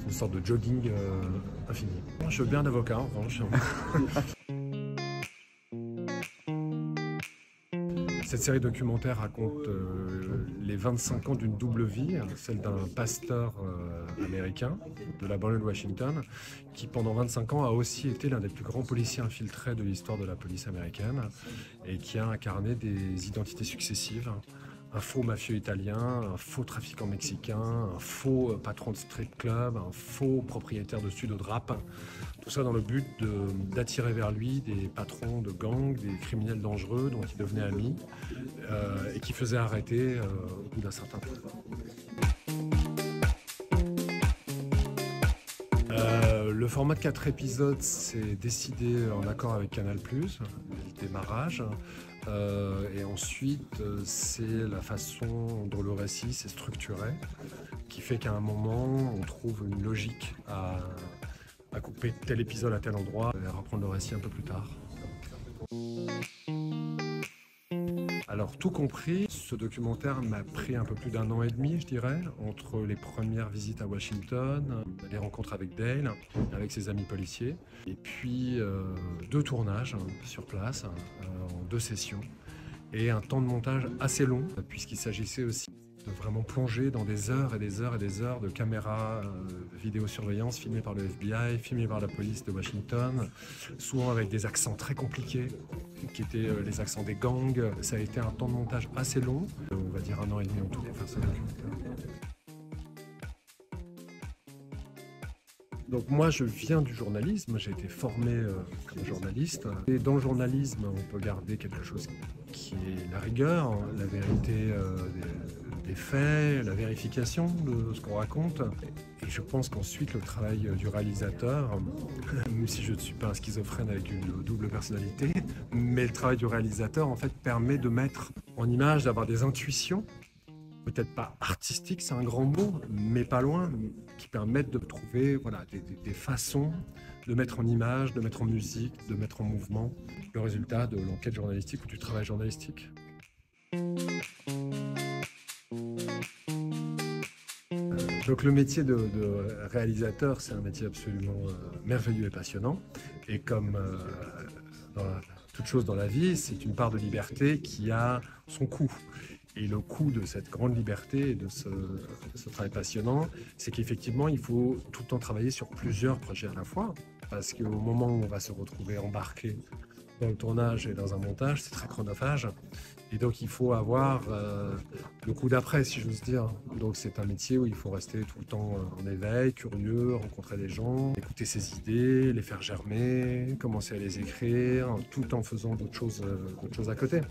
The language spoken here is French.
une sorte de jogging infini. Je veux bien un avocat, en revanche. Cette série documentaire raconte les 25 ans d'une double vie, celle d'un pasteur américain de la banlieue de Washington, qui pendant 25 ans a aussi été l'un des plus grands policiers infiltrés de l'histoire de la police américaine et qui a incarné des identités successives. Un faux mafieux italien, un faux trafiquant mexicain, un faux patron de strip club, un faux propriétaire de studio de rap. Tout ça dans le but d'attirer vers lui des patrons de gangs, des criminels dangereux dont il devenait ami et qui faisait arrêter au bout d'un certain temps. Le format de 4 épisodes, c'est décidé en accord avec Canal+, le démarrage. Et ensuite, c'est la façon dont le récit s'est structuré, qui fait qu'à un moment, on trouve une logique à couper tel épisode à tel endroit et à reprendre le récit un peu plus tard. Alors, tout compris, ce documentaire m'a pris un peu plus d'1 an et demi, je dirais, entre les premières visites à Washington, les rencontres avec Dale, avec ses amis policiers, et puis 2 tournages sur place, en 2 sessions, et un temps de montage assez long, puisqu'il s'agissait aussi de vraiment plonger dans des heures et des heures et des heures de caméras vidéosurveillance filmées par le FBI, filmées par la police de Washington, souvent avec des accents très compliqués, qui étaient les accents des gangs. Ça a été un temps de montage assez long, on va dire 1 an et demi en tout pour faire ce documentaire. Donc moi je viens du journalisme, j'ai été formé comme journaliste. Et dans le journalisme, on peut garder quelque chose qui est la rigueur, la vérité des faits, la vérification de ce qu'on raconte. Et je pense qu'ensuite le travail du réalisateur, même si je ne suis pas un schizophrène avec une double personnalité, mais le travail du réalisateur en fait permet de mettre en image, d'avoir des intuitions, peut-être pas artistiques, c'est un grand mot, mais pas loin, qui permettent de trouver voilà, des façons de mettre en image, de mettre en musique, de mettre en mouvement le résultat de l'enquête journalistique ou du travail journalistique. Donc le métier de réalisateur, c'est un métier absolument merveilleux et passionnant. Et comme toute chose dans la vie, c'est une part de liberté qui a son coût. Et le coût de cette grande liberté et de ce travail passionnant, c'est qu'effectivement, il faut tout le temps travailler sur plusieurs projets à la fois. Parce qu'au moment où on va se retrouver embarqué dans le tournage et dans un montage, c'est très chronophage. Et donc, il faut avoir le coup d'après, si j'ose dire. Donc, c'est un métier où il faut rester tout le temps en éveil, curieux, rencontrer des gens, écouter ses idées, les faire germer, commencer à les écrire, tout en faisant d'autres choses à côté.